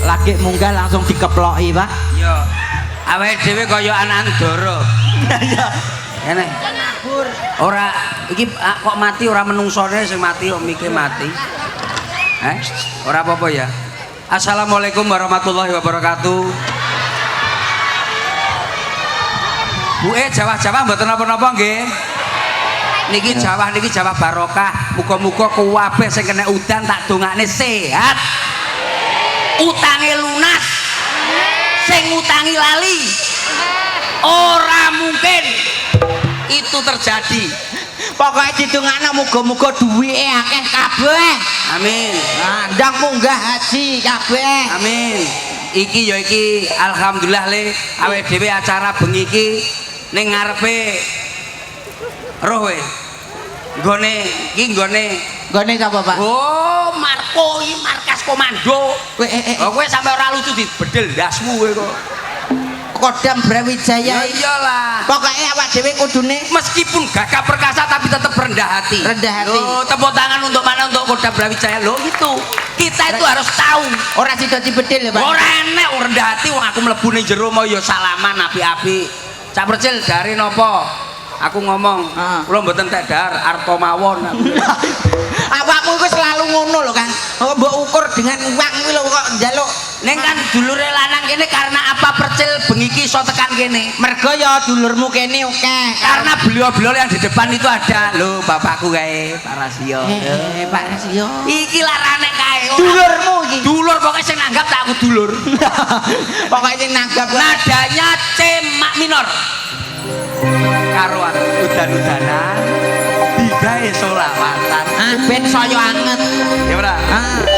lagi munggah langsung dikeploki, Pak. Yo. Awake dhewe kaya anak ndoro. Iya. Kene. Ora iki kok mati ora menungsone sing mati kok mikir mati. Ora apa-apa ya. Assalamualaikum warahmatullahi wabarakatuh. Jawah-jawah mboten napa-napa nggih. Niki jawah barokah. Muga-muga kuwabeh sing kena udan tak dongakne sehat. Utange lunas. Sing utangi lali. Ora mungkin itu terjadi. Pokoknya didongakno muga-muga duwike akeh kabeh. Amin. Nah, ndang munggah haji kabeh. Amin. Iki ya iki alhamdulillah le awake dhewe acara bengi iki ning ngarepe roh we. Nggone Sapa, Pak? Oh, Marco iki markas komando. Kowe sampe ora lucu dibedel ndasmu kowe kok. Kodam Brawijaya. Iyalah. Pokoknya awak dhewe kudune Meskipun gagah perkasa tapi tetap rendah hati. Rendah hati. Oh, tepuk tangan untuk mana untuk Kodam Brawijaya. Loh gitu. Kita itu harus tahu. ora sida dibedil ya, Pak. Ora enek rendah hati wong aku mlebu ning jero mau ya salaman api-api. Cak Percil dari nopo? Aku ngomong, kula mboten tek dahar arta mawon. Awakmu iku selalu ngono lho, Kang. Mbok ukur dengan uang kuwi lho kok njaluk. Neng kan dulure lanang kene karena apa Percil bengi iki iso tekan kene? Mergo ya dulurmu kene akeh. Karena beliau-beliau yang di depan itu ada. Lho, bapakku kae, Pak Rasio. Pak Rasio. Iki larane kae. Dulurmu iki. Dulur pokoknya sing nanggap tak aku dulur. Pokoknya sing nanggap Nadanya C mak minor. Karuan udan-udanan digawe solawatan. Ben saya anget. Ya ora?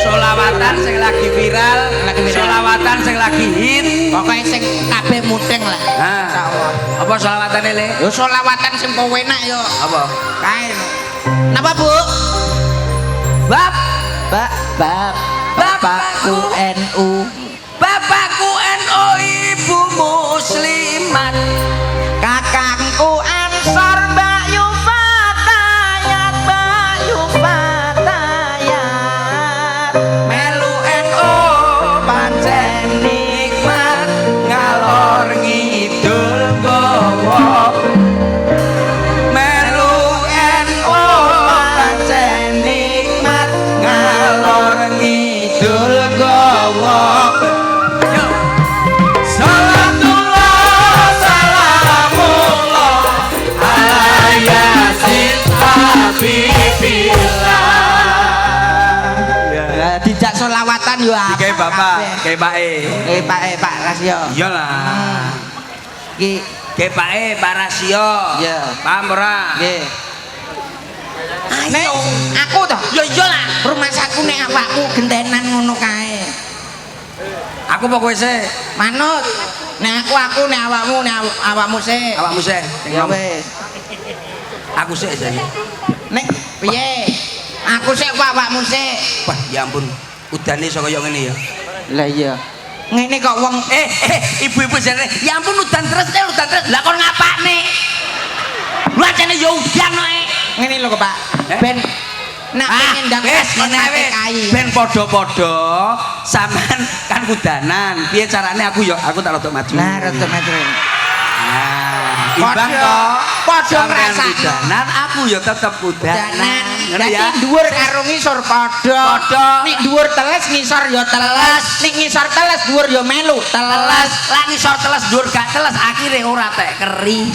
Solawatan sing lagi viral, solawatan sing lagi hit. Pokoknya sing kabeh muteng lah. Insyaallah. Apa solawatane le? Yo solawatan sing penak yo. Apa? Kae. Napa, Bu? Bab, Bapakku NU. bapakku NU, ibu muslimat. Kakangku Ansor, Mbak Yufatayat, Melu NU pancen nikmat ngalor ngidul gowo. Melu NU pancen nikmat ngalor ngidul gowo. Yo. Salatullah salamullah ala yasin habibillah. Dijak solawatan yo apa? Kayak bapak, kayak Pak Rasio. Iyalah. Iki Kayak Pak Rasio. Iya. Paham ora? nggih. Nek aku toh, Ya iyalah. rumah saku nek awakmu gentenan ngono kae. Aku pokoknya sih. Manut. Nek aku nek awakmu sik. Awakmu sih. Ya wis. Aku sih aja. Nek piye? Aku sik apa awakmu sik? Wah, ya ampun. Udane iso kaya ngene ya. Lah iya. Ngene kok wong Ibu-ibu jane, ya ampun udan terus. Lah kon ngapakne? Lah jane ya udan kok. ngene lho Pak. Ben nak pengen ndang ngene wis. Ben padha-padha sampean kan kudanan. Piye carane aku tak rada maju. Nah, rada maju. Nah, imbang to. Padha ngrasakno. Kudanan aku ya tetep kudanan. Ngerti ya? Nek dhuwur karo ngisor padha. Nek dhuwur teles ngisor ya teles. Nek ngisor teles dhuwur ya melu teles. Lah ngisor teles dhuwur gak teles akhire ora tek keri.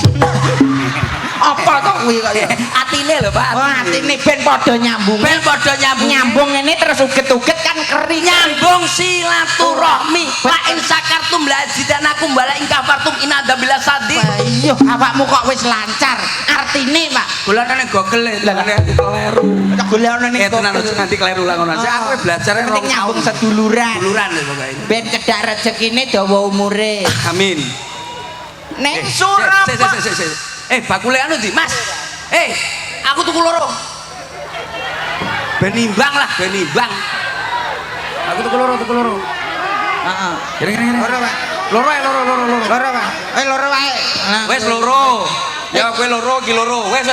Apa kok kuwi kok ya? Atine lho Pak. Oh, atine ben padha nyambung. Ben padha nyambung. Nyambung ngene terus uget-uget kan keri. Nyambung silaturahmi. La in sakartum la zidanakum wala in kafartum inadzabil sadid. Iya, awakmu kok wis lancar. Artine, Pak. Golekane Google lah kleru. Golekane ning tenan nanti kleru lah ngono. Aku belajar penting nyambung seduluran. Duluran lho pokoke. Ben cedak rezekine dawa umure. Amin. Ning Surabaya. Bakule anu ndi, Mas? Aku tuku loro. Ben imbang lah, ben imbang. Aku tuku loro. Heeh. Kira-kira. Loro, Pak. Loro, Loro, Pak. Loro wae. Wes loro. Ya kowe loro iki loro. Wes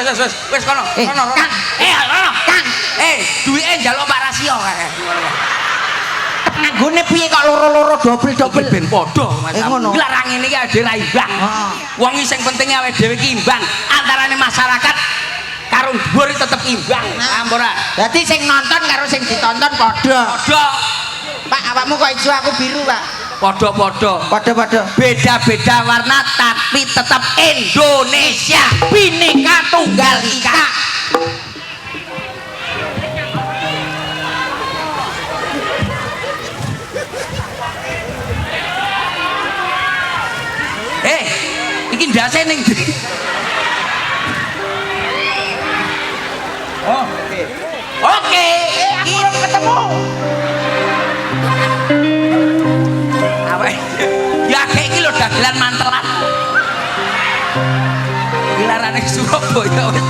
kono. Kono. Kang. Kono. Kang. Duwike njaluk Pak Rasio kae. Anggone piye kok loro-loro dobel-dobel ben padha Mas. ngono. Larang ngene iki ade ra imbang. Wong iki sing penting awake dhewe iki imbang. Antarane masyarakat karo dhuwur tetep imbang. Paham ora? Dadi sing nonton karo sing ditonton padha. Padha. Pak, awakmu kok ijo aku biru, Pak. Padha-padha. Padha-padha. Beda-beda warna tapi tetap Indonesia. Bhinneka Tunggal Ika. Iki ndase ning ndi? Oh, oke. Oke, Aku belum ketemu. awake ya kayak iki lho dagelan mantelan. Gilarane Surabaya wis.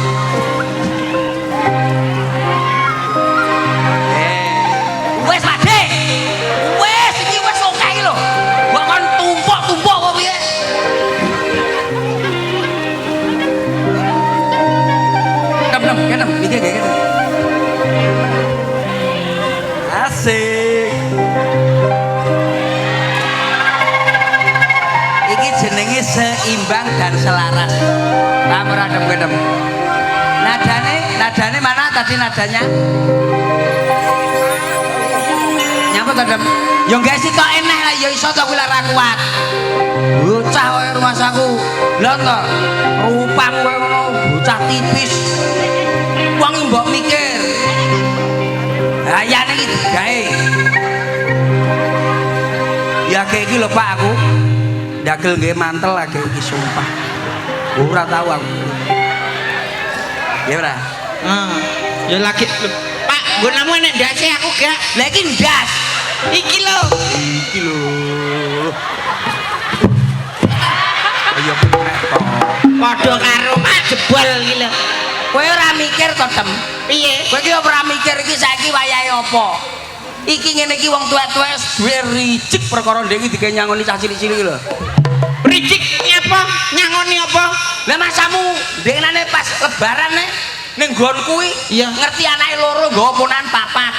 Wes Pakde. Wes iki wis oke iki lho. Mbok kon tumpuk-tumpuk kok piye? Kenem, iki gak asik. Iki jenenge seimbang dan selaras. Tamur adem-adem. Nadane mana tadi nadanya? Nyambut adem. Ya enggak sih tok enek lah ya iso tok kuwi lara kuat. Bocah koyo rumah saku. Lha to, rupamu koyo ngono, bocah tipis. Wong mbok mikir. Ayane iki gawe. Ya kayak iki lho Pak aku. Dagel nggih mantel lagi iki sumpah. Ora tahu aku. Ya ora. Ya lagi Pak, nggonamu enek ndase aku gak. Lah iki ndas. Iki lho. Iki lho. Ayo nek to. Padha karo Pak jebol iki lho. Kowe ora mikir to, Tem? Piye? Kowe iki ora mikir iki saiki wayahe apa? Iki ngene iki wong tuwek-tuwek duwe ricik perkara ndek iki dikene nyangoni cah cilik-cilik lho. Ricik apa? Nyangoni apa? Lah masamu ndekne pas lebaran ning nggon kuwi Iya. ngerti anake loro nggawa ponakan papat.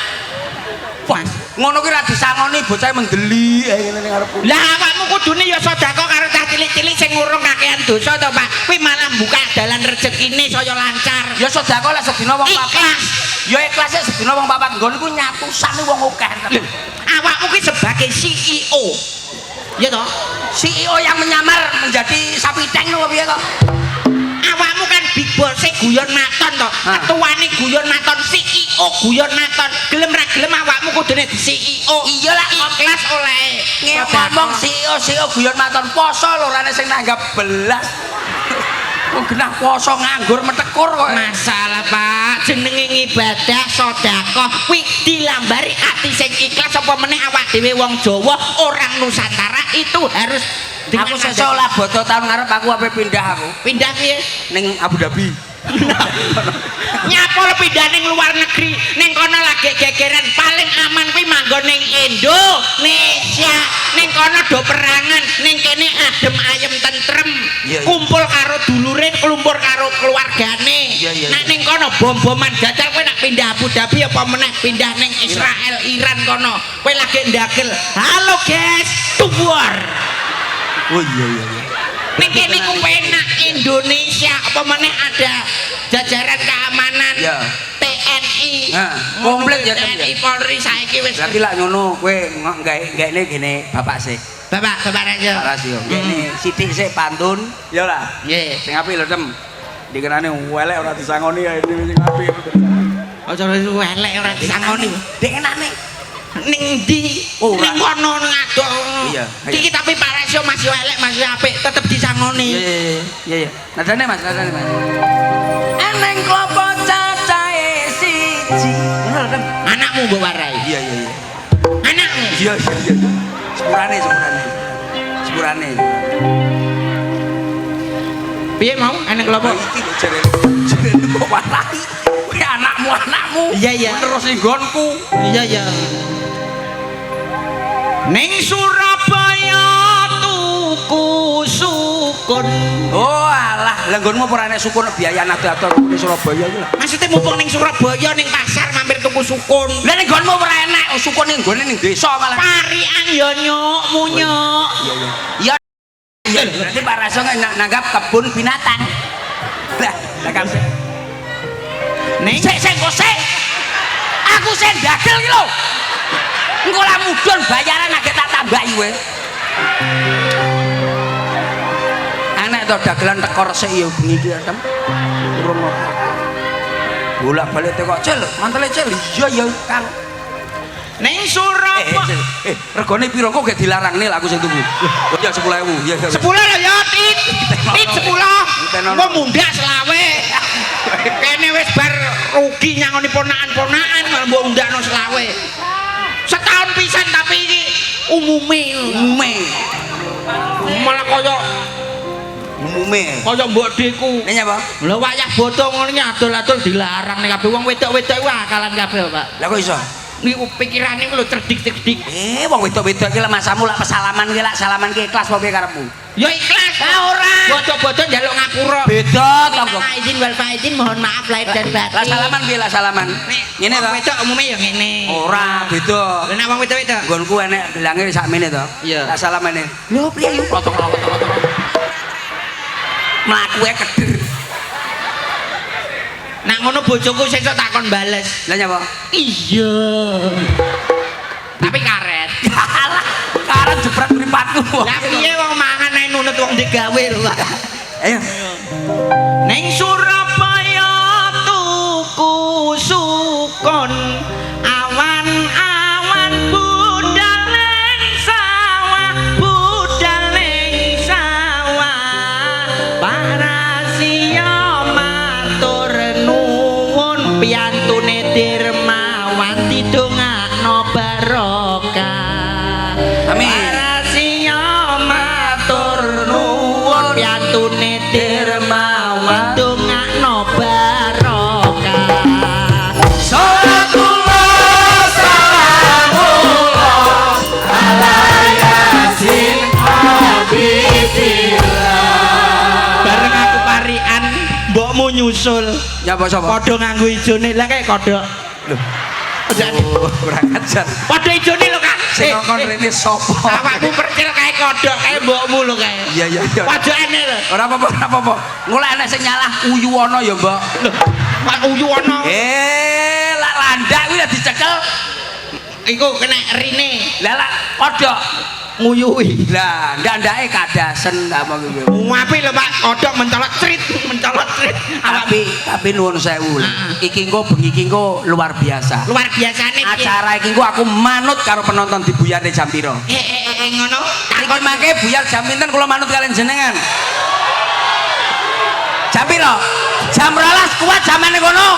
Wah, ngono kuwi ra disangoni bocah mendeli ngene ning arepku. Lah awakmu kudune ya sedekah karo cah cilik-cilik sing ngurung kakean dosa to, Pak. Kuwi malah buka dalan rezekine saya lancar. Ya sedekah lek sedina wong papat. Ikhlas. Ya ikhlas sedina wong papat nggon iku nyatusane wong akeh. Awakmu kuwi sebagai CEO. Ya toh? CEO yang menyamar menjadi sapi tank lho piye kok? Awakmu kan big boss guyon maton to. Ketuane guyon maton, CEO guyon maton. Gelem ra gelem awakmu kudune di CEO. Iya lah ikhlas oleh. Ngomong CEO guyon maton poso lho rene sing nanggap belas. Wong genah poso nganggur metekur kok. Masalah Pak, jenenge ibadah sedekah kuwi dilambari ati sing ikhlas apa meneh awak dhewe wong Jawa, orang Nusantara itu harus Aku sesuk lah bodo tahun ngarep aku ape pindah aku. pindah piye? Ning Abu Dhabi. Nyapa pindah ning luar negeri, ning kono lagi gegeran paling aman kuwi manggon ning Indonesia. Ning kono do perangan, ning kene adem ayem tentrem. Iya, iya. Kumpul karo dulure, kumpul karo keluargane. Iya, iya, Nek iya. ning kono bom-boman dajal kowe nak pindah Abu Dhabi apa meneh pindah ning Israel, Iran kono. Kowe lagi ndagel. Halo guys, to war. Oh iya iya iya. Ning kene ku penak Indonesia apa meneh ada jajaran keamanan Ya. TNI. Nah, komplit ya, Tem, ya. TNI Polri saiki wis. Lagi lak ngono kowe gaene gene bapak sih. Bapak Raja. Pak Rasio. Gene sithik sik pantun. Ya ora. Nggih. Sing apik lho, Tem. Dikenane welek ora disangoni ya ini sing apik. Aja elek ora disangoni. Dikenane. Ning ndi? Oh, ora. Ning kono ning adoh. Iya, iya. Iki tapi Pak Rasio masih elek, masih apik, tetep disangoni. Iya. Nadane Mas, nadane Mas. Eneng klopo cacahe siji. Ngono lho, Tem. Anakmu mbok warai. Iya. Anakmu. Iya. Sepurane. Piye mau enek kelompok? Iki lho jare kok warai. Kuwi anakmu. Iya. Terus ning nggonku. Iya. Ning Surabaya tuku sukun. Oh alah, lah nggonmu ora enek sukun biaya anak-anak di Surabaya iki lho. Maksudnya mumpung ning Surabaya ning pasar mampir tuku sukun. Lah ning nggonmu ora enak, sukun ning nggone ning desa malah. Parian ya nyuk, munyuk. Iya. Iya, berarti Pak Raso nanggap kebun binatang. Lah, kabeh. Ning Sik kok sik. Aku sing dagel iki lho. Engko lah mudhun bayaran agek tak tambahi kowe. Enak to dagelan teko resik ya bengi iki Asem. Urung bolak-balik teko Cil, mantele Cil. Iya ya, Kang. ning Surabaya. Regane piro kok gak dilarangne lah aku sing tuku. Oh ya 10.000. Ya. 10 lho ya, Tit. Tit 10. Kok mundak selawe. Kene wis bar rugi nyangoni ponakan-ponakan malah mbok undakno selawe. Setahun pisan tapi iki umume. Malah kaya mbok deku. Ini apa? Lha wayah boto ngono iki adol-adol dilarang nek kabeh wong wedok-wedok iku akalan kabeh, Pak. Lah kok iso? Niku pikirane lho cerdik-cerdik. Wong wedok-wedok iki lek masamu lak pesalaman ki lak salaman ki ikhlas apa piye karepmu? Ya ikhlas. Ora. Bodo-bodo njaluk ngapura. Beda to. Izin wal faizin mohon maaf lahir dan batin. Lah salaman piye lah salaman? Ngene to. Wedok umume ya ngene. Ora, beda. Lah nek wong wedok-wedok. Nggonku enek gelange sakmene to. Iya. Lah salamane. Lho piye yo protokol. Mlakuke keder. Nak ngono bojoku sesuk takon bales. Lah nyapa? Iya. Tapi karet. Alah, karet jebret mripatku. Lah piye wong mangan ae nunut wong digawe lho. Ayo. Ning Surabaya tuku sukun awan-awan budal ning sawah Parasia matur nuwun piyantune Dirmawan didongakno barokah. Amin. Parasia matur nuwun piyantune Dirmawan didongakno barokah. Salatullah salamullah ala yasin habibillah. Bareng aku parian mbokmu nyusul. Nyapa sapa? Padha nganggo ijone lah kayak kodok. Lho. Kurang ajar. Padha ijone lho, Kak. Sing ngongkon rene sapa? Awakmu percil kayak kodok kayak mbokmu lho kae. Iya. Pojokane lho. Ora apa-apa. Ngono enek sing nyalah Uyuwana ya, Mbok. Lho, Pak Uyuwana. Lak landak kuwi lah dicekel. Iku kena rine. Lah kodok Nguyuhi. lah ndandake kadasen apa kuwi. Apik lho, Pak. Kodok mencolot crit. Tapi nuwun sewu. Iki engko bengi iki engko luar biasa. Luar biasane piye? Acara iki engko aku manut karo penonton di Buyar jam piro? Ngono. Iki mangke Buyar jam pinten kula manut kalian jenengan? Jam piro? Jam 12 kuat jamane kono.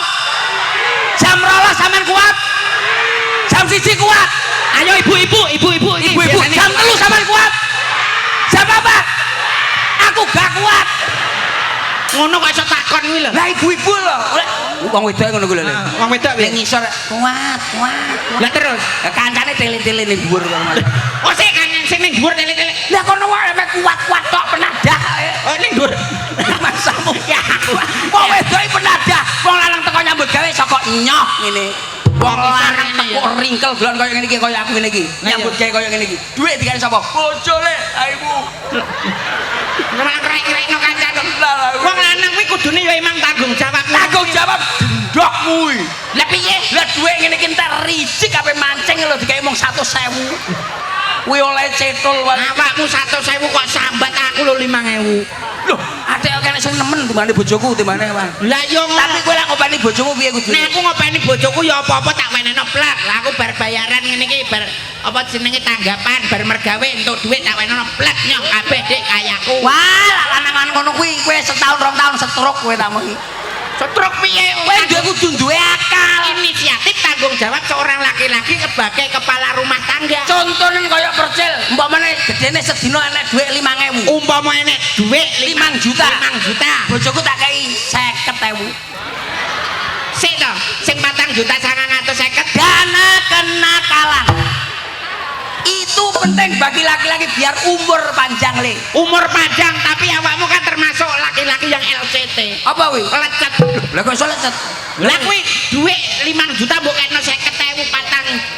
Jam 12 sampean kuat. Jam 1 kuat. Ayo ibu-ibu. Jam 3 sampean kuat. Jam apa? Aku gak kuat. Ngono kok iso takon kuwi lho. Lah ibu-ibu lho. Wong wedok ngono kuwi lho. Wong wedok piye? Ning ngisor kuat. Lah terus Kancane tele-tele ning dhuwur kono. oh sik kangen sing ning dhuwur tele-tele. Lah kono wae mek kuat-kuat tok penadah. Oh ning dhuwur. Masamu ya. Wong wedok penadah. Wong lanang teko nyambut gawe saka nyoh ngene. Wong lanang teko ringkel glon kaya ngene iki kaya aku ngene iki. Nyambut gawe kaya ngene iki. Dhuwit dikane sapa? Bojone aibu. Nang krek-krekno kancane. Wong lanang kuwi kudune ya emang tanggung jawab. Tanggung jawab ndok kuwi. Lah piye? Lah dhuwit ngene iki entar ricik ape mancing lho digawe mung 100.000. Kuwi oleh cetul wae. Awakmu 100.000 kok sambat aku lho 5.000. Lho, atik kene sing nemen timbane bojoku timbane wae. Lah yo Tapi kowe lek ngopeni bojomu piye kudu? nek aku ngopeni bojoku ya apa-apa tak wenehno plak. Lah aku bar bayaran ngene iki bar apa jenenge tanggapan bar mergawe entuk dhuwit tak wenehno plak nyoh kabeh dik kayaku. Wah, lak lanang-lanang ngono kuwi kowe setahun rong tahun setruk kowe tak mung. Setruk piye? Kowe duwe kudu duwe akal. Inisiatif tanggung jawab seorang laki-laki sebagai kepala rumah tangga. Contone kaya percil, umpamane gedene sedina enek dhuwit 5.000. Umpama enek dhuwit 5 juta. 5 juta. Bojoku tak kei 50.000. Sik to, sing 4 juta 950 Dana kenakalan. Itu penting bagi laki-laki biar umur panjang le. umur panjang tapi awakmu kan termasuk laki-laki yang LCT. Apa wi? Lecet. Lah kok iso lecet? Lah kuwi dhuwit 5 juta mbok kena 50.000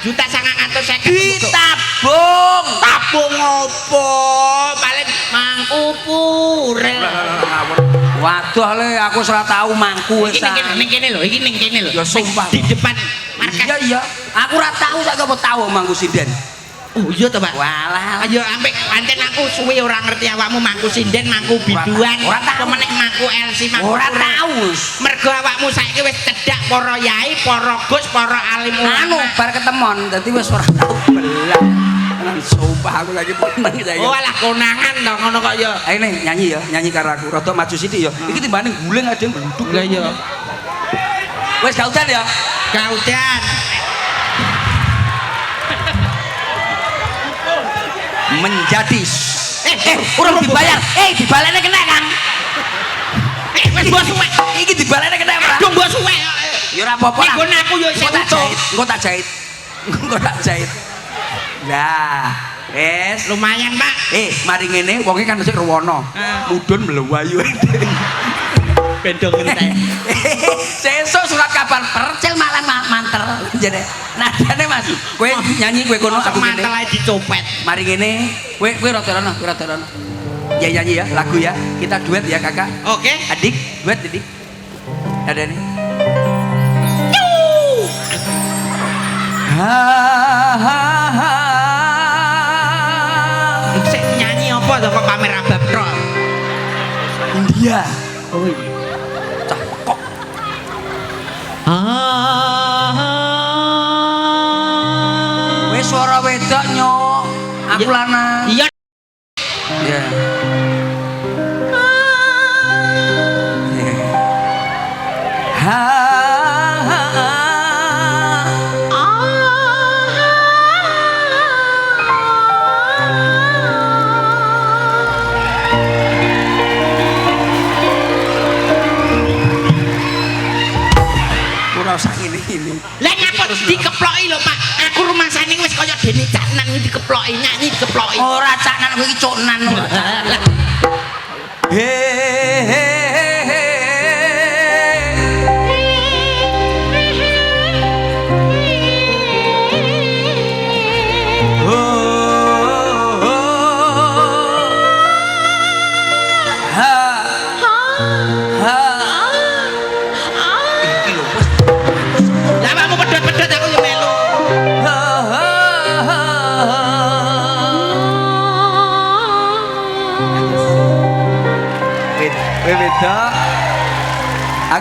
4.950.000 ditabung tabung opo paling mangku purel waduh le aku salah tahu mangku wis ning kene lho iki ning kene lho ya sumpah di depan markas iya aku ora tahu sak apa tahu mangku sinden oh iya to Pak walah ayo ambek pancen aku suwe ora ngerti awakmu mangku sinden mangku biduan ora tahu meneh mangku LC mangku ora tahu mergo awakmu saiki wis cedhak para yai para gus para alim anu ulama bar ketemon dadi wis ora tahu belang sumpah aku lagi meneng ya oh alah konangan to ngono kok ya ayo nih nyanyi ya nyanyi karo aku rada maju sithik ya iki timbane guling ada yang gluduk lha iya wis gak udan ya kaudan menjadi urung dibayar dibalene kena Kang wis mbok suwe iki dibalene kena ora aduh mbok suwe ya ora apa-apa iki nggon aku yo isih utuh engko tak jahit lah wes lumayan Pak mari ngene wonge kan sik rewono mudhun mlewayu bendong entek sesuk surat kabar percil malah manter jane nadane Mas kowe nyanyi kowe kono aku mantel ae dicopet mari ngene kowe rada rono ya nyanyi ya lagu ya kita duet ya kakak oke adik duet adik ada nih sik nyanyi apa to kok pamer abab tok India oh iya cakok wis suara wedok nyok aku lanang iya ya ini. Lah ngapa dikeploki lho Pak? Aku rumangsane wis kaya dene caknan dikeploki, nyanyi dikeploki. Ora caknan kowe iki coknan.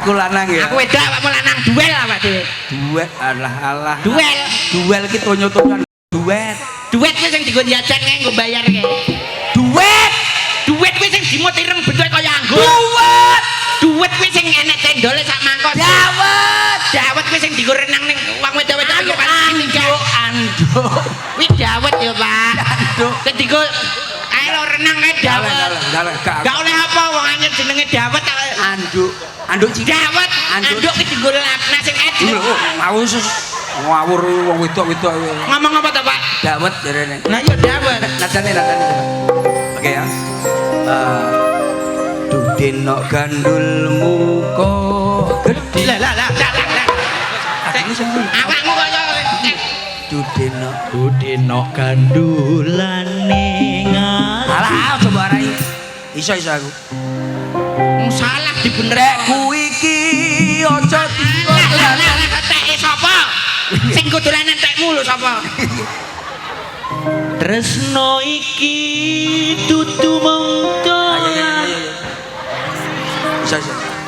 Aku lanang ya. Aku wedok awakmu lanang duel apa dhewe? Duet alah. Duel. Duel ki tonyo-tonyon duet. Duet kuwi sing digo jajan kae nggo bayar kae. Duet. Duet kuwi sing dimut ireng bentuk kaya anggur. Duet. Duet kuwi sing enek cendole sak mangkok. Dawet. Dawet kuwi sing digo renang ning wong wedok-wedok kaya anduk. Kuwi dawet ya, Pak. Anduk. Sing digo ae lo renang kae dawet. Gak oleh apa wong anyar jenenge dawet. Anduk dawet. Anduk ki digo lakna sing edit. Mau sus ngawur wong wedok-wedok. Ngomong apa to, Pak? Dawet jarene. Nah iya dawet. Nadane coba. Oke ya. Dudeno gandulmu kok gede. Lah. Awakmu kaya Dudeno gandulane ngat. Alah coba arai. Iso aku. Salah dibenerek ku iki aja dikolanan. Teke sapa? Sing kudulanan tekmu lho sapa? Tresno iki dudu mung doyan. Iso.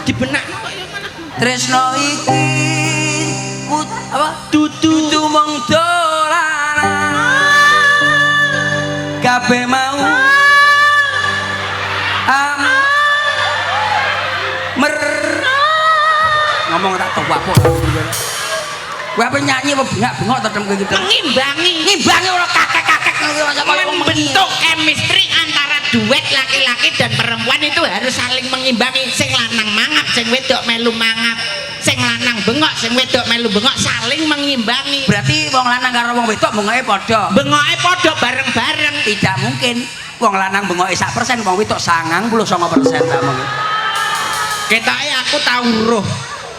Dibenakno kok ya mana? Tresno iki apa? Dudu mung dolanan. Kabeh mau ngomong tak tahu apa kowe apa nyanyi apa bengak-bengok to dem gitu ngimbangi ora kakek-kakek membentuk chemistry antara duet laki-laki dan perempuan itu harus saling mengimbangi sing lanang mangap sing wedok melu mangap sing lanang bengok sing wedok melu bengok saling mengimbangi berarti wong lanang karo wong wedok bengoke padha bareng-bareng tidak mungkin wong lanang bengoke 1%, wong wedok 99% ta monggo ketoke aku tau roh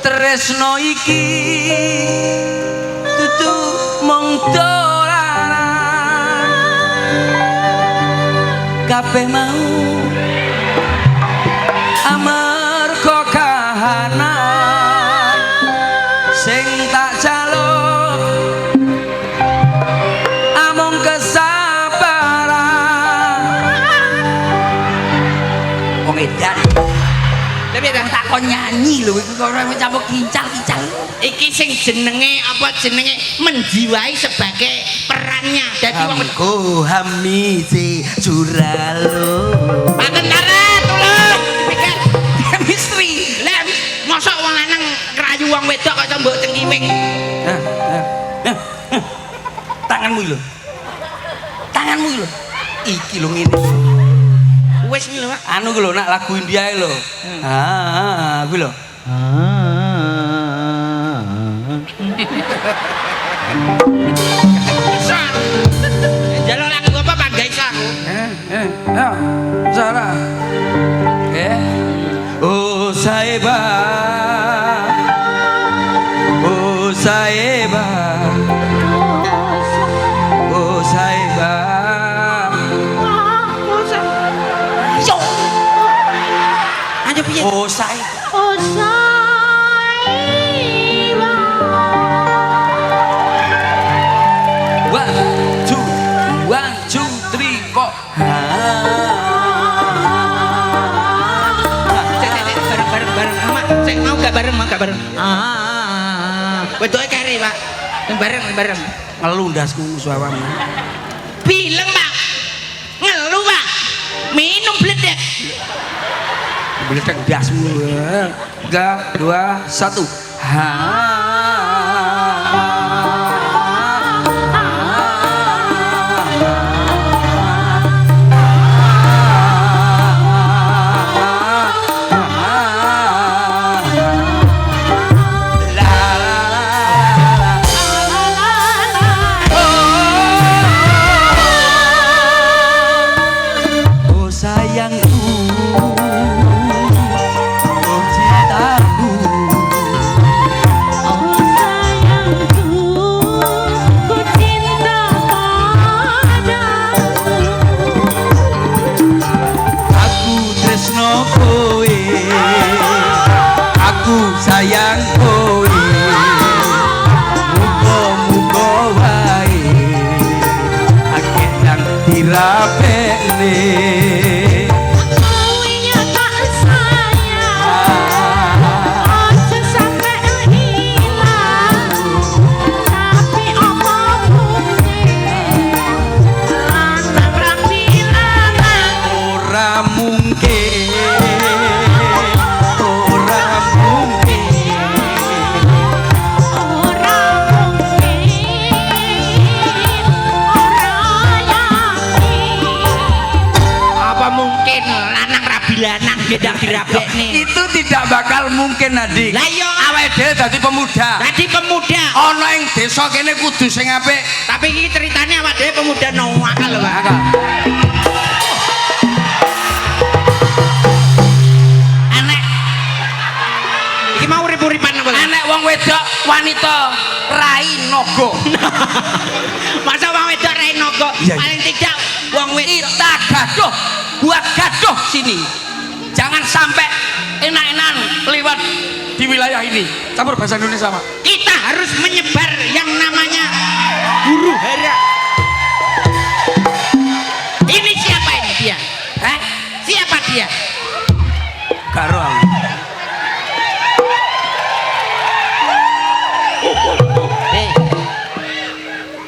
tresno iki dudu mung dolanan kabeh mau amarga kahanan sing tak jaluk amung kesabaran wong edan tapi tak kon nyanyi lho iku kok ora campur kincal-kincal iki sing jenenge apa jenenge menjiwai sebagai perannya jadi wong Hamko hamisi curalo pakentara tulung mikir chemistry lah mosok wong lanang ngerayu wong wedok kok iso mbok cengkiwing tanganmu lho iki lho ngene wis lho Pak anu lho nak lagu India lho kuwi lho bisa jalur lagu apa Pak guys aku ya Zara oh sahiba oh sahiba oh sahiba ayo piye oh sahiba One, two, three, four. bareng Mak sing mau gak bareng wedoke kere Pak bareng Ngelundasku suawamu. bilang Pak ngelu Pak minum bledek Bledek dasmu. 3, 2, 1. Sayang kowe muga-muga wae akeh nang dirapekne kowe tak sayang aja sampe ilang tapi omongmu anak ra bilang ora mungkin lanang gedang dirapekne itu tidak bakal mungkin adik lah iya awake dhewe dadi pemuda ana ing desa kene kudu sing apik tapi iki ceritane awake dhewe pemuda nawakal lho Pak anek iki mau urip-uripan apa anek wong wedok wanita rai naga masa wong wedok rai naga paling tidak wong wedok kita gaduh buat gaduh sini jangan sampai enak-enakan lewat di wilayah ini campur bahasa Indonesia Pak kita harus menyebar yang namanya huru hara ini siapa ini dia siapa dia karo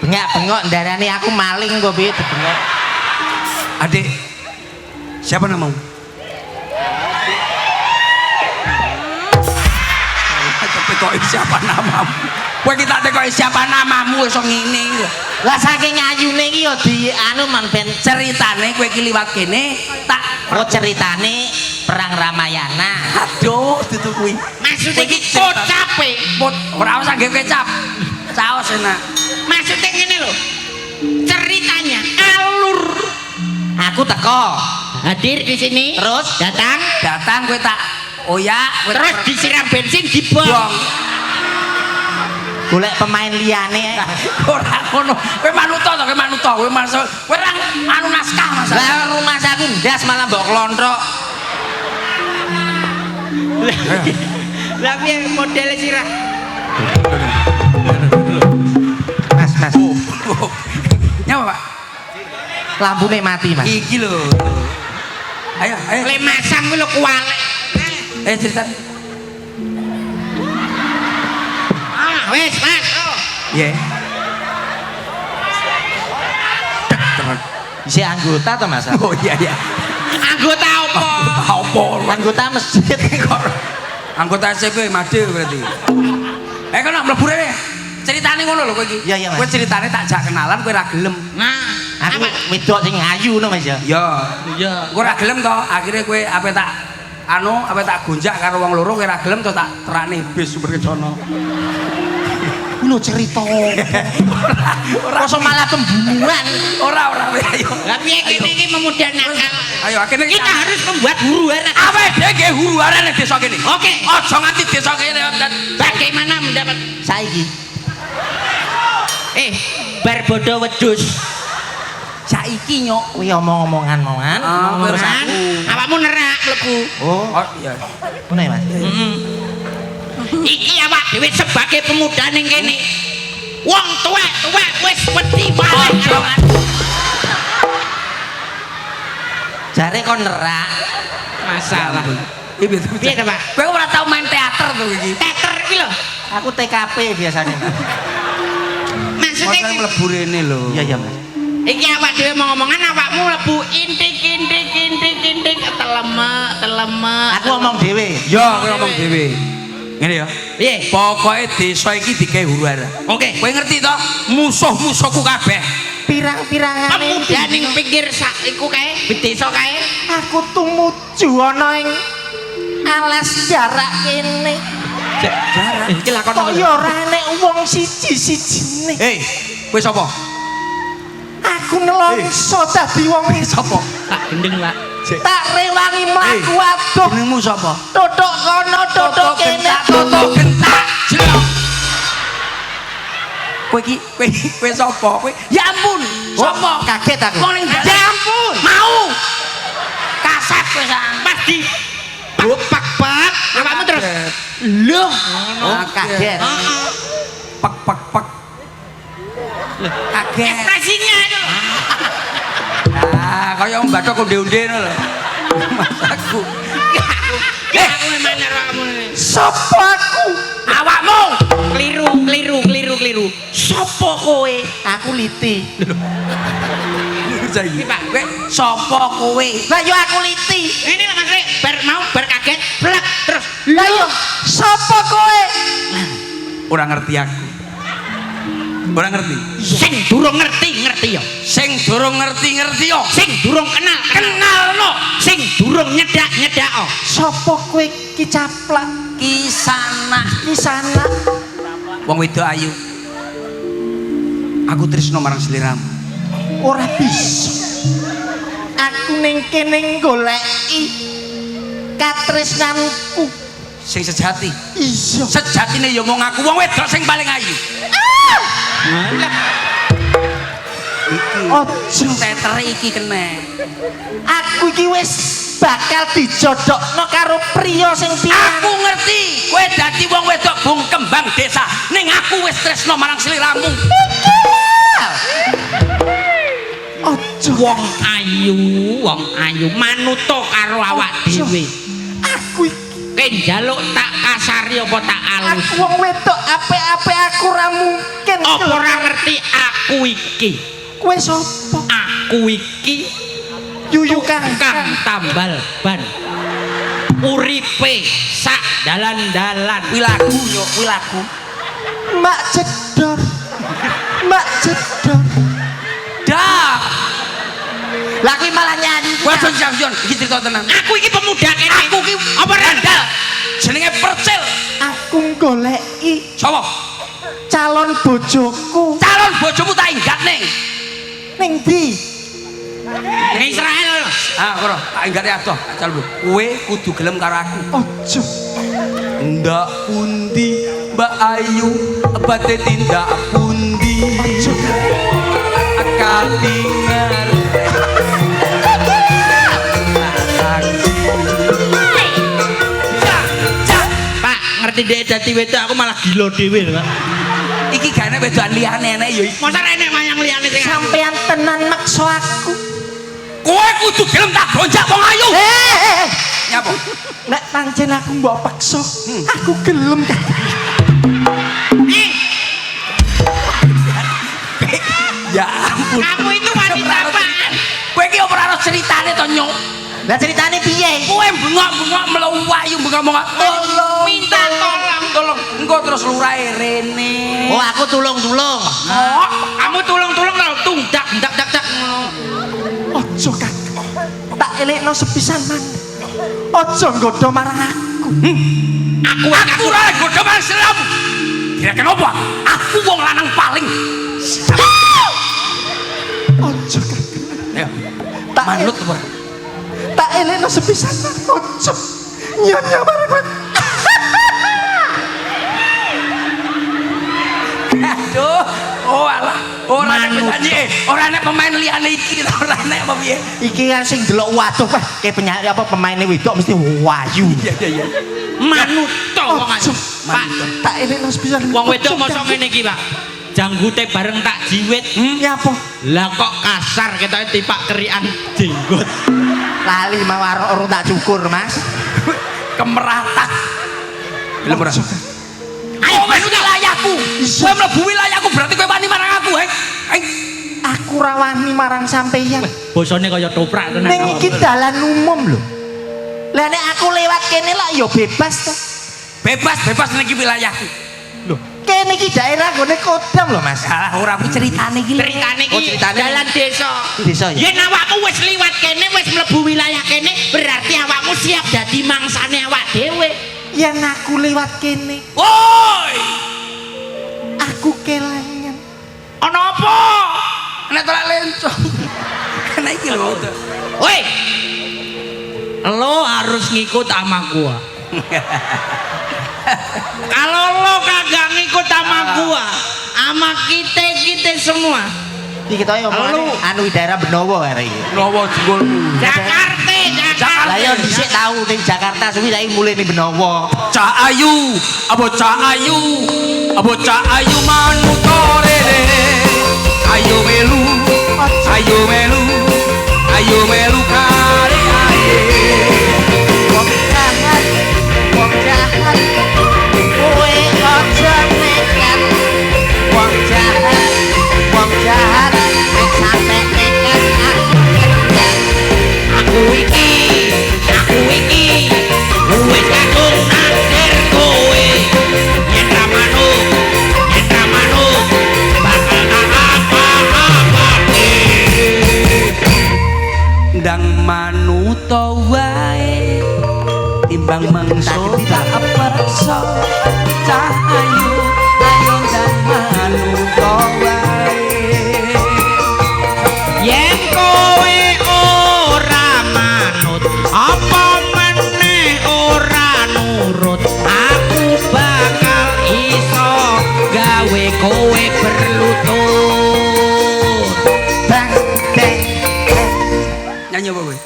bengak-bengok ndarani aku maling kok piye bengok adik siapa namamu? Tekoki siapa namamu? Kowe kita tekoki siapa namamu iso ngene. lah saking ayune iki ya di anu man ben Ceritane kowe iki liwat kene tak ceritane perang Ramayana. Aduh, dudu kuwi. Maksudnya iki kocape. Ora usah nggawe kecap. Saos enak. Maksudnya ngene lho. Ceritanya alur. Aku teko, hadir di sini, terus datang Datang kowe tak oyak terus disiram bensin dibom. Golek pemain liyane. Ora ngono. Kowe manuto to, kowe manuto, kowe masuk. Kowe ora anu naskah Mas. Lah rumah saku ndas malah mbok klontrok. Lah piye modele sirah? Mas. Nyapa, Pak? Lampune mati, Mas. Iki lho. Ayo. Le masang kuwi lho kuwalek. Cerita. Wes, Mas. Oh. Iya. Isi anggota to, Mas? Oh iya. Anggota apa? Apa? Anggota masjid kok. Anggota SMP Made berarti. Kono mlebu rene. Ceritane ngono lho kowe iki. Iya, Mas. Kowe ceritane tak jak kenalan kowe ora gelem. Nah, Aku wedok sing ayu no, Mas ya. Iya. Kowe ora gelem to, akhirnya kowe ape tak gonjak karo wong loro kowe ora gelem to tak terakne bis Super Kecono. Lho cerita. Kok malah pembunuhan. Ora ayo. lah piye kene iki memudah nakal. Ayo akhirnya Kita harus membuat huru-hara. apa dhewe nggih huru-hara ning desa kene. Oke. Aja nganti desa kene Bagaimana mendapat Saiki bar bodo wedhus. saiki nyok kuwi omong-omongan-omongan. Omongan. Awakmu nerak mlebu. Oh, iya. ngono ya, Mas. Iki awak dhewe sebagai pemuda ning kene. Wong tuwek wis wedi wae. Jare kon nerak. Masalah. Piye to, Pak? Kowe ora tau main teater to iki. Teater iki lho. Aku TKP biasanya, Mas. Maksudnya Mosok mlebu rene lho. Iya, mas. iki awak dhewe ngomongan awakmu mlebu intik telemek. Aku ngomong dhewe. Ya, kowe ngomong dhewe. Ngene ya. Piye? Pokoke desa iki dikae huru-hara. Oke. Kowe ngerti to? Musuh-musuhku kabeh. Pirang-pirangane Pemuda ning pinggir sak iku kae, desa kae. aku tumuju ana ing alas jarak kene. Jarak. Iki lakon Kok ya ora enek wong siji-sijine. Hei, kowe sapa? Aku nelongso dadi wong Sapa? tak gendeng, Pak. tak rewangi mlaku adoh. Jenengmu sapa? Totok kono, totok kene, Toto gentak. Jelok. Kowe sapa? Kowe ya ampun. Sapa? Kaget aku. Wong ning dalan. Ya ampun. Mau. Kasep kowe sak. Pas di bopak-pak awakmu terus lho Oh, kaget. Pek. Kaget. ekspresinya itu lho. Ah, kaya mbadok konde-onde ngono lho. Masaku. Aku memang awakmu Sopo aku? Awakmu. keliru. Sopo kowe? Aku Liti. Saiki. Pak. Kowe sapa kowe? Lah yo aku Liti. Ini lah Mas Rek, bar kaget, blek terus. Lah yo sopo kowe? Ora ngerti aku. Ora ngerti. Sing durung ngerti yo. Sing durung ngerti yo. Sing durung kenalno. Sing durung nyedak yo. Sopo kowe ki caplak? Kisana. Kisana. Wong wedok ayu. Aku tresno marang sliramu. Ora bisa. Aku ning kene goleki katresnanku. Sing sejati. Iya. Sejatine ya mung aku wong wedok sing paling ayu. Ojo. Tetere iki kene. Aku iki wis bakal dijodhokno karo priya sing Aku pian. ngerti, kowe dadi wong wedok bung kembang desa. Ning aku wis tresno marang sliramu. Ojo. Wong ayu manuto karo awak dhewe. Aku iki Ke njaluk tak kasari apa tak alus? aku wong wedok apik-apik aku ora mungkin. Apa ora ngerti aku iki? Kowe sapa? Aku iki Yuyu kang Kang. tambal ban. Uripe sak dalan-dalan. Kuwi lagu yo, kuwi lagu. Mak jedor. Mak jedor. Dah. Lah kuwi malah nyanyi. Kowe aja janjian, iki cerita tenan. Aku iki pemuda kene. Aku ki apa randal? Jenenge Percil. Aku goleki Sapa? calon bojoku Calon bojomu tak inggat ning. ning ndi? Ning Israel. Ah, karo, tak enggak adoh, acal Bu. Kowe kudu gelem karo aku. Ojo. Ndak pundi Mbak Ayu, bate tindak pundi. Ojo. Katingal. Pak, ngerti dek dadi wedok aku malah gila dhewe lho, Pak. Iki gane wedokan liyane enek ya iki. Masa enek mayang liyane sing aku. Sampean tenan maksa aku. Kowe kudu gelem tak gonjak wong ayu. Nyapa? Nek pancen aku mbok paksa, aku gelem. Ya ampun. Kamu itu wanita apaan? Kowe iki ora ono ceritane to, Nyok. Lah ceritane piye? Kowe bengok-bengok melayu bengok-bengok. Minta tolong. Tolong, engko terus lurahe rene. Oh, aku tulung-tulung. Oh, Kamu tulung-tulung lho tungdak dak ngono. Ojo Kak. Tak elekno sepisan man. Ojo nggodho marang aku. aku ora godho marang sliramu. Kira kenapa? Aku wong lanang paling. Ojo Kak. Ya, Tak manut apa? Tak elekno sepisan man. Ojo. Nyonya marang aku. Aduh, oh alah, ora nek penyanyi, ora nek pemain liyane iki, ora nek apa piye. Iki kan sing delok waduh Pak, kayak penyanyi apa pemainnya wedok mesti wayu. Iya. Manut to wong Ojo. ayu. Pak, Tak elekno sepisan. wong wedok mosok ngene iki, Pak. Janggute bareng tak jiwit. Nyapa? Lah kok kasar ketoke tipak kerian jenggot. Lali mau arek tak cukur, Mas. Kemeratak. Belum ora. Ojo. Ayo wis wilayahku. Kowe mlebu wilayahku berarti kowe wani marang aku, hei. Aku rawani marang sampeyan. Bosone kaya toprak tenan. Ning iki dalan umum lho. Lah nek aku lewat kene lah ya bebas to. Bebas ning iki wilayahku. Lho, kene iki daerah gone Kodam lho, Mas. Alah ora kuwi ceritane iki. Ceritane Oh, iki ceritane. dalan desa. Desa ya. Yen awakmu wis liwat kene, wis mlebu wilayah kene, berarti awakmu siap dadi mangsane awak dhewe. Yen aku lewat kene, Woi! aku kelangan. Ana apa? Nek tolak lencong. Kena iki lho. Woi. Lo harus ngikut sama gua. Kalau lo kagak ngikut sama gua, sama kita semua. Iki kita yo Lu. anu di daerah Benowo arek iki. Nowo jengol. Jakarta. Lah yo dhisik tau ning Jakarta suwi saiki mulai ning Benowo. Cak ayu, apa cak ayu manutore. Ayo melu, ayo melu kare aye. Wong jahat, wong jahat. Kowe aja nekat. Wong jahat, wong jahat. Nek sampe nekat aku kejar. Aku iki wis kadung naksir kowe. Yen ra manut bakal tak apa-apake. Ndang manuta wae timbang mangsa tak perso cahayu ayo ndang manuta wae. Yen kowe ora manut, apa meneh ora nurut, aku bakal iso gawe kowe berlutut. Bang deng. Nyanyi apa kowe?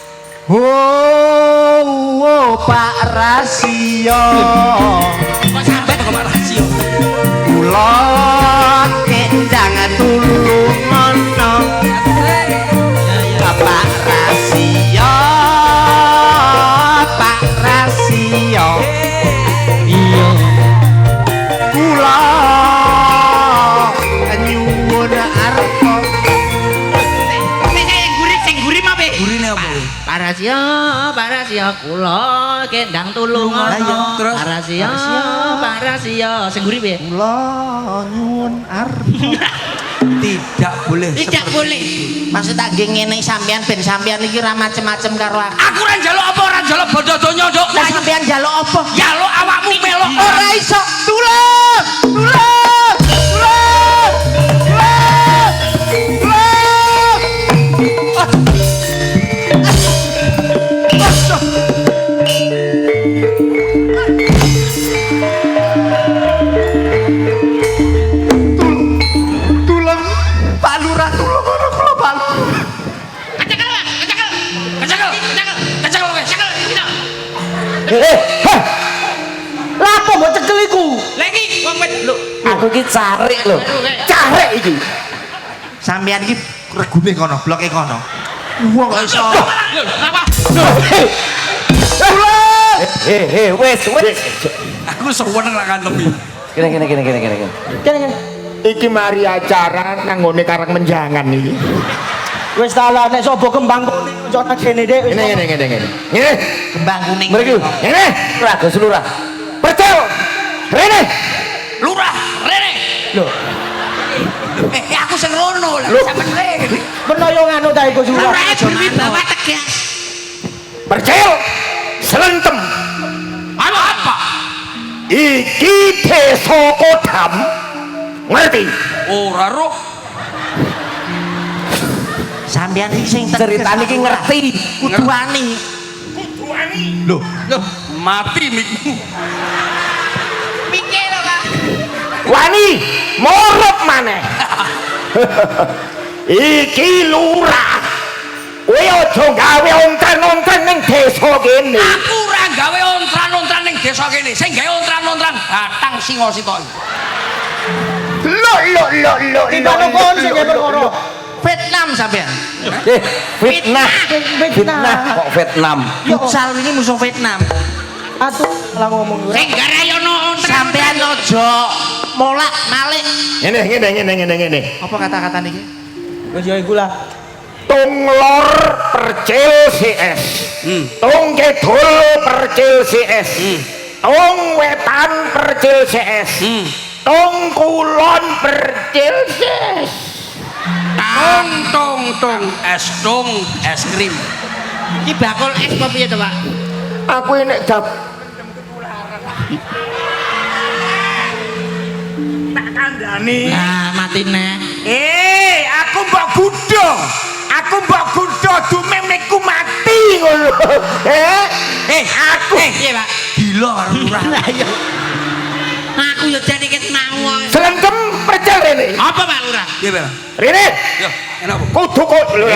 Oh, Pak Rasio. Kok sampe kok Pak Rasio? Kula kendang tulungono. Pak Rasio. Pak Rasio. Iya. Kula nyuwun arpa. Sing gurih mah be. Gurine apa? Parasio kula kendang tulungono. Lah iya, terus? Parasio sing gurih be. Kula nyuwun arpa. Tidak boleh. Tidak boleh. Maksud tak nggih ngene sampean ben sampean iki ra macem-macem karo aku. Aku ora njaluk apa ora njaluk bodo donya, Nduk. Lah sampean njaluk apa? Njaluk awakmu melok Ora iso. Tulung! Tulung! Tulung! Tulung! Tulung! Lapo mbok cekel iku? Lah iki wong wit lho. Aku iki carik lho. Carik iki. Sampeyan iki regune kono, bloke kono. Wong kok iso. Lho, apa? Wes. Aku seneng lah kantepi. Kene. Kene. Iki mari acara nang ngone Karang Menjangan iki. Wis ta lah nek sapa kembang kuning ojo nang kene dik wis. Ngene. Ngene. Kembang kuning. Mriki. Ngene. Ora Gus Lurah. Percel. Rene. Lurah, rene. Lho, Aku sing rono lah, sampean rene. Menoyo nganu ta iku surah. Ora bawa tegas. percel. Selentem. Anu apa? Iki desa Kodam. Ngerti? Ora roh. Sampeyan iki sing Ceritane iki ngerti. kudu wani. Loh, mati mikmu. Mikir lho, Kak. Wani morot maneh. Iki lurah. Kowe aja gawe ontran-ontran ning desa kene. Aku ora gawe ontran-ontran ning desa kene. Sing gawe ontran-ontran batang singa sitok. Lho. Di mana kon sing perkara? Vietnam sampeyan. Fitnah. Vietnam. Kok Vietnam? Futsal ini musuh Vietnam. Atuh lah ngomong. Sing garayono ontran. Sampeyan ojo molak malik. Ngene. Apa kata-kata niki? Wis ya iku lah. Tung lor percil CS. Tung kidul percil CS. Tung wetan percil CS. Tung kulon percil CS. Tong es krim. Iki bakul es apa piye to, Pak? Aku ini gab tak kandhani. Nah, matine. Aku mbok gudho. Aku mbok gudho dumemiku mati ngono. Aku Piye, Pak? Gila karo lurah. Lah iya. Aku yo jane ket mau. selengkem percel rene. Apa, Pak Lurah? Piye, Pak? Rene. Yo, enak apa? Kudu kok lho.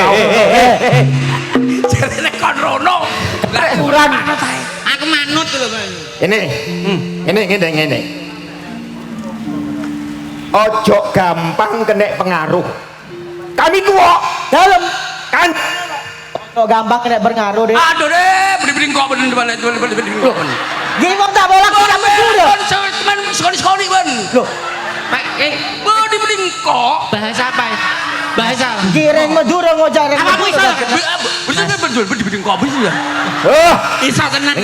Jarene kon rono. Lah Kurang. Aku manut lho, Pak. Ngene. Ojo gampang kena pengaruh. Kami tua Dalem. kan Ojo gampang kena pengaruh deh. aduh deh, beri kok bener depan itu beri kok. Gini mau tak bolak kita mencuri. Teman sekali ben. Loh, Pak, Diberi kok. bahasa apa? Ya? Bahasa. giring Madura ngojareng. Apa iso? Betul diberi kok bisa ya. Iso tenan.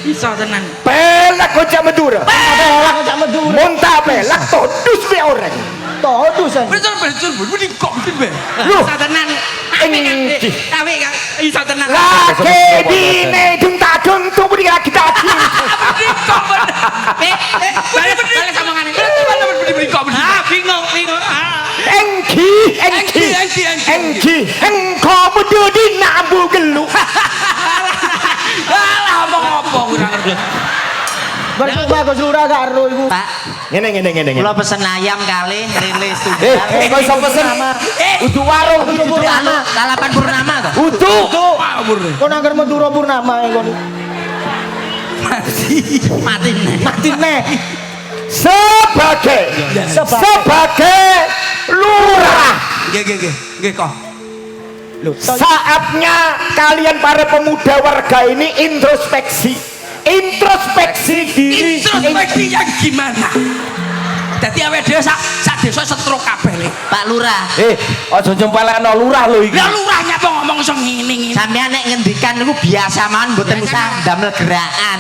Iso tenan. pelak kocak Madura. Bolak ngojak Madura. Muntah pelak todus be orang. Todusan. Betul beri kok betul. Iso tenan. Tapi kan iso tenan. Lagi dine dung tuh beri lagi tadi. Beri kok bener. Balik samangane. Beri kok bener. Bingung. Engki. Engkau berdua di nabu geluk. Alah apa kurang ngerti. Bercoba ke surah karo iku. Pak, Ngene. kula pesen ayam kali rilis Kau iso pesen. Udu warung. lalapan purnama to. Udu. Kau nangger Madura Purnama ya kon. Mati. Mati neh. Sebagai lurah. Nggih kok. Saatnya kalian para pemuda warga ini introspeksi diri. Introspeksi yang gimana? Jadi awake dhewe sak desa setro kabeh le. Pak Lurah. Aja nyempelekno lurah lho iki. Lah lurahnya apa ngomong iso ngene-ngene. Sampeyan nek ngendikan niku biasa mawon mboten usah damel gerakan.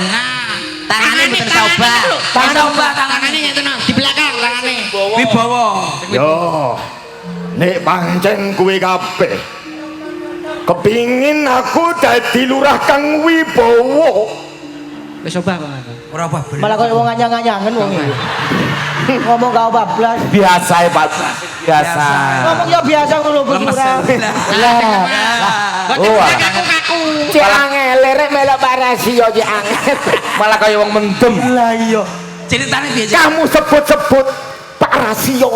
Tangane mboten coba. Tangane nyeten di belakang tangane. Wibawa. Yo. Nek pancen kuwi kabeh kepingin aku dadi lurah kang wibawa. Wis coba kok. Ora apa. Malah koyo wong anyang-anyangen wong iki. Ngomong gak bablas. Biasa Pak. Biasa. Ngomong ya biasa ngono Gus Surah. Wah. Kaku-kaku. Cek angel lerek melok parasio cek angel. Malah kaya wong mendem. Lah iya. Ceritane piye? Kamu sebut-sebut Pak Rasio.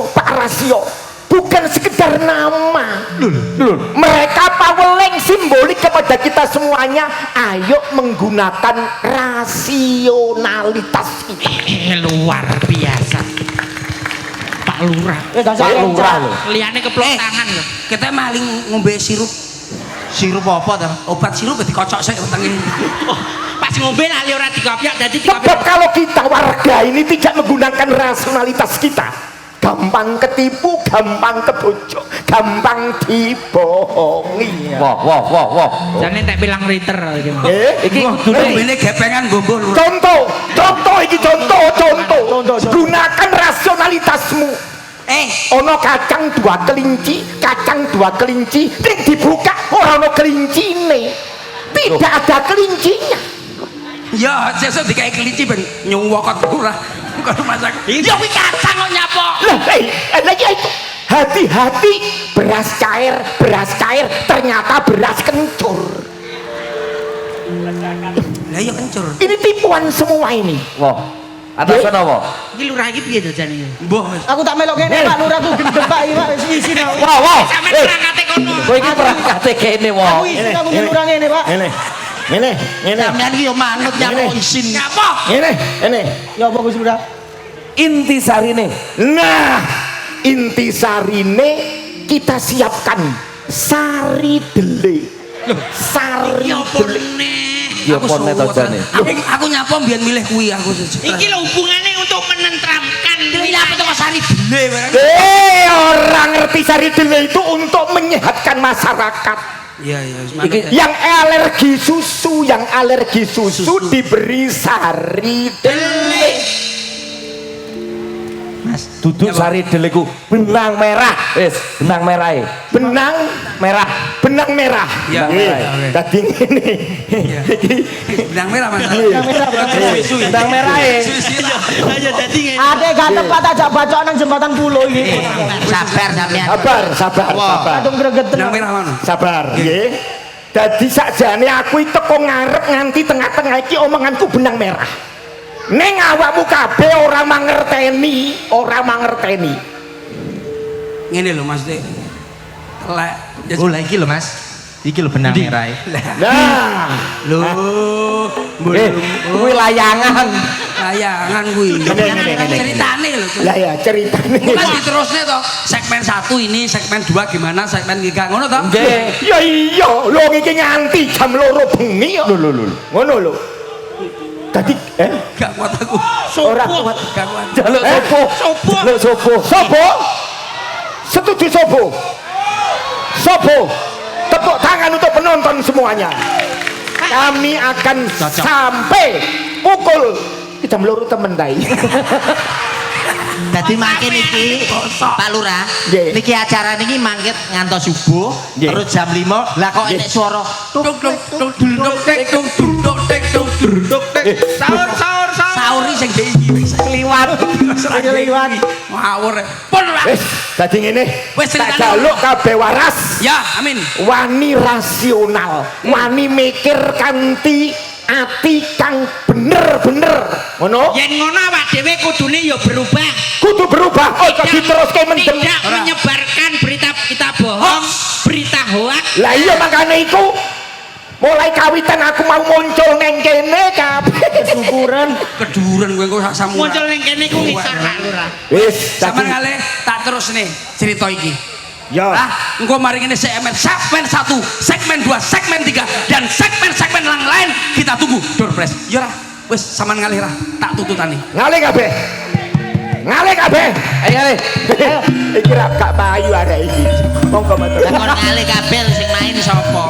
bukan sekedar nama. Mereka paweling simbolik kepada kita semuanya. Ayo menggunakan rasionalitas kita. Luar biasa. Pak Lurah. Pak Lurah lho. Liane keplok tangan lho. Kita maling ngombe sirup. Sirup apa ta? Obat sirup dikocok sik wetenge. Pas ngombe lali ora dikopiak dadi Sebab dikopiak. kalau kita warga ini tidak menggunakan rasionalitas kita, gampang ketipu, gampang kebojok, gampang dibohongi. Wah. Jane tak bilang riter iki. Iki Ngombene gepengan gombo lurah. contoh iki contoh. Gunakan rasionalitasmu. Ono kacang dua kelinci ning dibuka ora ono kelincine. Tidak ada kelincinya. Ya, sesuk dikai kelinci ben nyuwokot lurah. Kok masak. Ya kuwi kacang kok nyapok. Lah ya itu. Hati-hati, beras cair ternyata beras kencur. Lah ya kencur. Ini tipuan semua ini. Wah. Atasan apa? Iki lurah iki piye jajane? Mbah wis. Aku tak melok kene Pak Lurah ku gendeng Pak iki Pak wis isin aku. Wah. Sampe perangkate kono. Kowe iki perangkate kene Aku wah. isin aku ning Lurah ngene Pak. Ngene. Sampeyan iki yo manut nyapok isin. Nyapa? Ngene. Ya apa Gus Lurah? Intisarine. Nah, intisarine kita siapkan sari dele. Sari Ya apa dele. meneh? Ya pone to jane. Aku nyapa mbiyen milih kuwi aku. Iki lho hubungane untuk menenteramkan Nyapa to sari dele barang. Orang ngerti sari dele itu untuk menyehatkan masyarakat. Iya wis Yang alergi susu diberi sari dele. Mas. Duduk sari deleku benang merah. Wis, benang merah. Benang merah. Ya, Tadi ngene. benang merah Mas. Benang merah. Ayo dadi ngene. Ade gak tepat aja bacok nang jembatan pulo iki. Sabar sampean. Sabar. Kadung gregeten. Benang merah mana? Sabar, nggih. Dadi sakjane aku iki teko ngarep nganti tengah-tengah iki omonganku benang merah. Neng awakmu kabeh ora mangerteni. Ngene lho Mas Dik. Lek Oh, lah iki lho Mas. Iki lho benang merah. Nah, lho Kuwi layangan. layangan kuwi. Ngene. Ceritane lho. lah ya ceritane. Bukan diterusne to. Segmen 1 ini, segmen 2 gimana, segmen 3 ngono to? Nggih. Ya iya, lho iki nganti jam 2 bengi kok. Lho. Ngono lho. Tadi Gak kuat aku. ora kuat. Gak kuat. Jaluk sopo? Sopo? Setuju Sopo? Tepuk tangan untuk penonton semuanya. Kami akan sampai pukul jam 2 temen dai. Dadi makin iki Pak Lurah, Nggih. niki acara niki mangkit ngantos subuh, Nggih. terus jam 5. Lah kok enek swara Sauri sing iki wis kliwat. Ngawur. Pun Pak. Dadi ngene, Wis, tak ceritane. jaluk kabeh waras. Ya, amin. Wani rasional, wani mikir kanthi ati kang bener-bener. Ngono? Yen ngono awak dhewe kudune ya berubah. Kudu berubah. Oh, kok diteruske mendem. Tidak menyebarkan berita-berita bohong, berita hoak. Lah iya makane iku mulai kawitan aku mau muncul neng kene kabeh syukuran. Keduren kowe kok sak samuran. Muncul ning kene ku ngisor Pak Lurah. Wis, Sampeyan kali tak terus nih cerita iki. ya. Lah, engko mari ngene segmen 1, segmen 2, segmen 3 dan segmen-segmen yang lain kita tunggu. Door press. Ya ora, wis sampean ngalih ra, tak tututani. Ngalih kabeh. Ayo. Iki ra gak payu arek iki. Monggo matur. Lah kon ngalih kabel sing main sapa?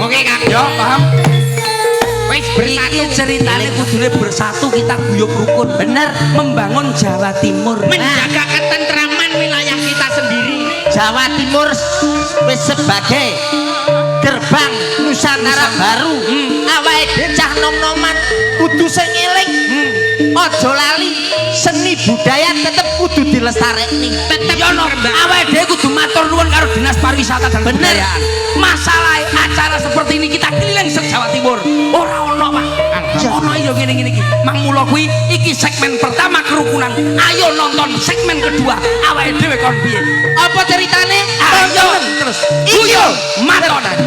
Oke, Kang. Yo, paham? Wis Iki bersatu. ceritanya kudune bersatu kita guyub rukun. Bener, membangun Jawa Timur. Menjaga ketentraman wilayah kita sendiri. Jawa Timur wis sebagai gerbang Nusantara baru. Awake dhewe cah nom-noman kudu sing eling. Aja lali seni budaya tetep kudu dilestarekni. Tetep Yo no, awake dhewe kudu matur nuwun karo Dinas Pariwisata dan Kebudayaan. Masalah acara seperti ini kita keliling se Jawa Timur. Ora ono, Pak. Ono yo ngene-ngene iki. Mang mula kuwi iki segmen pertama kerukunan. Ayo nonton segmen kedua. Awake dhewe kon piye? Apa ceritane? Ayo terus. Guyon matonan.